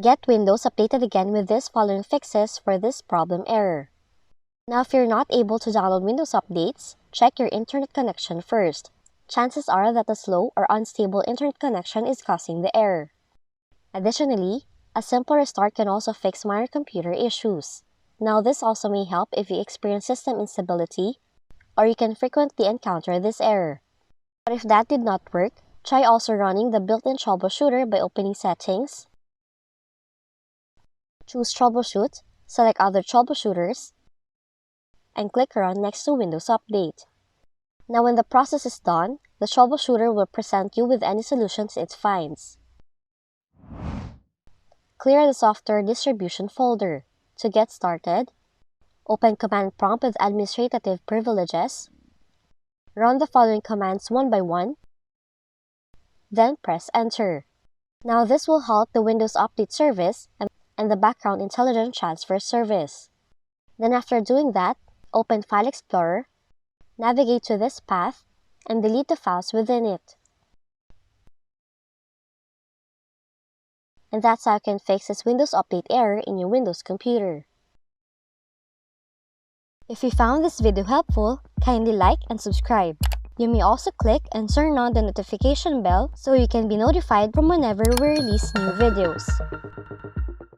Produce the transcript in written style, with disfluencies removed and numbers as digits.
Get Windows updated again with these following fixes for this problem error. Now, if you're not able to download Windows updates, check your internet connection first. Chances are that a slow or unstable internet connection is causing the error. Additionally, a simple restart can also fix minor computer issues. Now, this also may help if you experience system instability or you can frequently encounter this error. But if that did not work, try also running the built-in troubleshooter by opening Settings, choose Troubleshoot, select Other Troubleshooters, and click Run next to Windows Update. Now, when the process is done, the troubleshooter will present you with any solutions it finds. Clear the software distribution folder. To get started, open Command Prompt with Administrative Privileges. Run the following commands one by one, then press Enter. Now, this will halt the Windows Update service and the Background Intelligence Transfer service. Then after doing that, open File Explorer, navigate to this path, and delete the files within it. And that's how you can fix this Windows Update error in your Windows computer. If you found this video helpful, kindly like and subscribe. You may also click and turn on the notification bell so you can be notified from whenever we release new videos.